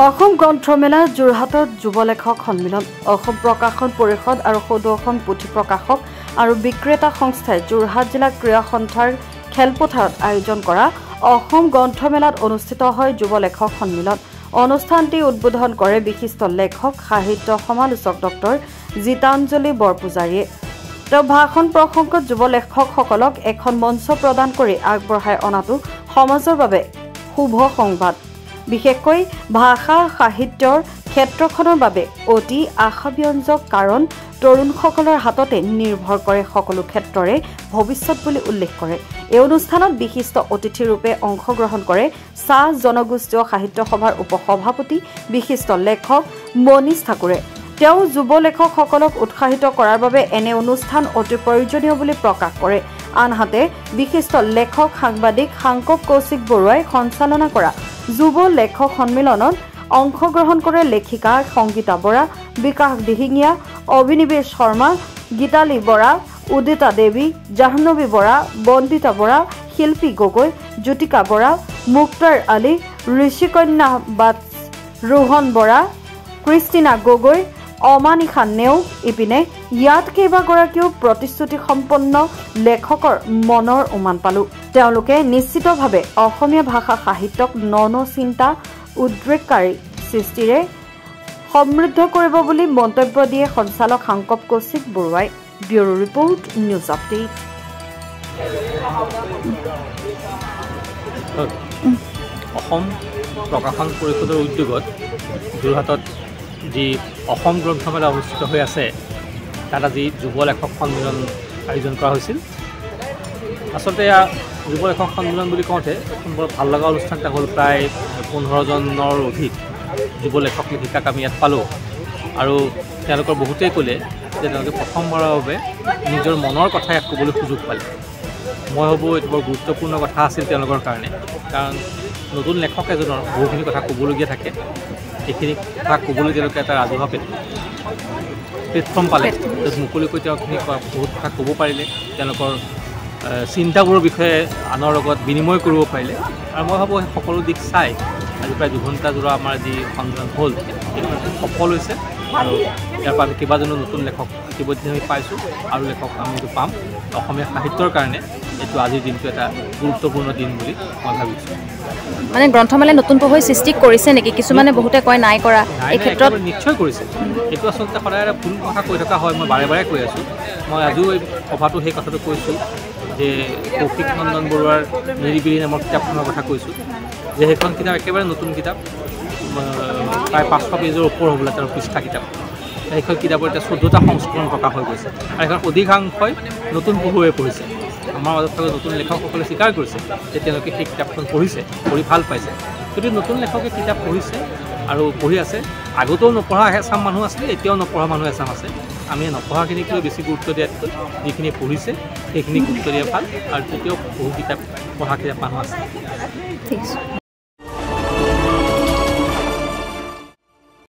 অসম গ্ৰন্থমেলা যোৰহাটত যুৱ লেখক সন্মিলন অসম প্ৰকাশন পৰিষদ আৰু সদৌ পুথি প্ৰকাশক আৰু বিক্ৰেতা সংস্থাই যোৰহাট জিলা ক্ৰীড়া সন্থাৰ খেলপথাৰত আয়োজন কৰা অসম গ্ৰন্থমেলাত অনুষ্ঠিত হয় যুৱ লেখক সন্মিলন। অনুষ্ঠানটি উদ্বোধন কৰে বিশিষ্ট লেখক সাহিত্য সমালোচক ডক্টৰ জিতাঞ্জলি বৰপূজাৰীয়ে। তেওঁ ভাষণ প্ৰসংগত যুৱ লেখকসকলক এখন মঞ্চ প্ৰদান কৰি আগবঢ়াই অনাটো সমাজৰ বাবে শুভ সংবাদ। বিশেষকৈ ভাষা সাহিত্যৰ ক্ষেত্ৰখনৰ বাবে অতি আশাব্যঞ্জক কাৰণ তৰুণসকলৰ হাততে নিৰ্ভৰ কৰে সকলো ক্ষেত্ৰৰে ভৱিষ্যত বুলি উল্লেখ কৰে। এই অনুষ্ঠানত বিশিষ্ট অতিথিৰূপে অংশগ্ৰহণ কৰে চাহ জনগোষ্ঠীয় সাহিত্য সভাৰ উপসভাপতি বিশিষ্ট লেখক মনীষ ঠাকুৰে। তেওঁ যুৱ লেখকসকলক উৎসাহিত কৰাৰ বাবে এনে অনুষ্ঠান অতি প্ৰয়োজনীয় বুলি প্ৰকাশ কৰে। আনহাতে বিশিষ্ট লেখক সাংবাদিক সাংকব কৌশিক বৰুৱাই সঞ্চালনা কৰা যুৱ লেখক সন্মিলনত অংশগ্ৰহণ কৰে লেখিকা সংগীতা বৰা, বিকাশ দিহিঙীয়া, অভিনিবেশ শৰ্মা, গীতালী বৰা, উদিতা দেৱী, জাহ্নৱী বৰা, বন্দিতা বৰা, শিল্পী গগৈ, জ্যোতিকা বৰা, মুক্তাৰ আলী, ঋষিকন্যা বাট, ৰোহন বৰা, ক্ৰিষ্টিনা গগৈ, অমানিশা নেওগ। ইপিনে ইয়াত কেইবাগৰাকীও প্ৰতিশ্ৰুতি সম্পন্ন লেখকৰ মনৰ উমান পালো। তেওঁলোকে নিশ্চিতভাৱে অসমীয়া ভাষা সাহিত্যক ন চিন্তা উদ্ৰেককাৰী সৃষ্টিৰে সমৃদ্ধ কৰিব বুলি মন্তব্য দিয়ে সঞ্চালক সাংকব কৌশিক বৰুৱাই। Bureau report, news update. Assam প্ৰকাশন পৰিষদৰ উদ্যোগত যোৰহাটত যি অসম গ্ৰন্থমেলা অনুষ্ঠিত হৈ আছে তাত আজি যুৱ লেখক সন্মিলন আয়োজন কৰা হৈছিল। আচলতে এয়া যুৱ লেখক সন্মিলন বুলি কওঁতে এখন বৰ ভাল লগা অনুষ্ঠান এটা হ'ল। প্ৰায় 15জনৰ অধিক যুৱ লেখক লেখিকাক আমি ইয়াত পালোঁ আৰু তেওঁলোকৰ বহুতেই ক'লে যে তেওঁলোকে প্ৰথমবাৰৰ বাবে নিজৰ মনৰ কথা ইয়াত ক'বলৈ সুযোগ পালে। মই ভাবোঁ এইটো বৰ গুৰুত্বপূৰ্ণ কথা আছিল তেওঁলোকৰ কাৰণে, কাৰণ নতুন লেখক এজনৰ বহুখিনি কথা ক'বলগীয়া থাকে। এইখিনি কথা ক'বলৈ তেওঁলোকে এটা ৰাজহুৱা প্লেটফৰ্ম পালে, য'ত মুকলিকৈ তেওঁখিনি বহুত কথা ক'ব পাৰিলে, তেওঁলোকৰ চিন্তাবোৰৰ বিষয়ে আনৰ লগত বিনিময় কৰিব পাৰিলে। আৰু মই ভাবোঁ সেই সকলো দিশ চাই আজি প্ৰায় 2 ঘণ্টাজোৰা আমাৰ যি সন্মিলন হ'ল সেইটো সফল হৈছে আৰু ইয়াৰ পৰা আমি কেইবাজনো নতুন লেখক ইতিমধ্যে আমি পাইছোঁ আৰু লেখক আমি এইটো পাম। অসমীয়া সাহিত্যৰ কাৰণে এইটো আজিৰ দিনটো এটা গুৰুত্বপূৰ্ণ দিন বুলি মই ভাবিছোঁ। মানে গ্ৰন্থমেলাই নতুন পঢ়ুৱৈ সৃষ্টি কৰিছে নেকি? কিছুমানে বহুতে কয় নাই কৰা, এই ক্ষেত্ৰত নিশ্চয় কৰিছে। এইটো আচলতে সদায় এটা ভুল কথা কৈ থকা হয়, মই বাৰে বাৰে কৈ আছোঁ। মই আজিও এই সভাটো সেই কথাটো কৈছোঁ যে কৌশিক নন্দন বৰুৱাৰ নিৰিবিলি নামৰ কিতাপখনৰ কথা কৈছোঁ যে সেইখন কিতাপ একেবাৰে নতুন কিতাপ, প্ৰায় 500 পেজৰ ওপৰ হ'বলৈ তেওঁৰ পৃষ্ঠা কিতাপ। সেইখন কিতাপৰ এতিয়া 14টা সংস্কৰণ প্ৰকাশ হৈ গৈছে আৰু সেইখন অধিকাংশই নতুন পঢ়ুৱৈয়ে পঢ়িছে। আমাৰ মাজত থকা নতুন লেখকসকলে স্বীকাৰ কৰিছে যে তেওঁলোকে সেই কিতাপখন পঢ়িছে, পঢ়ি ভাল পাইছে। যদি নতুন লেখকে কিতাপ পঢ়িছে আৰু পঢ়ি আছে, আগতেও নপঢ়া এচাম মানুহ আছিলে, এতিয়াও নপঢ়া মানুহ এচাম আছে। আমি নপঢ়াখিনিক লৈ বেছি গুৰুত্ব দিয়াতকৈ যিখিনি পঢ়িছে সেইখিনি গুৰুত্ব দিয়া ভাল। আৰু তেতিয়াও বহু কিতাপ পঢ়া কিতাপ মানুহ আছে। ঠিক আছে।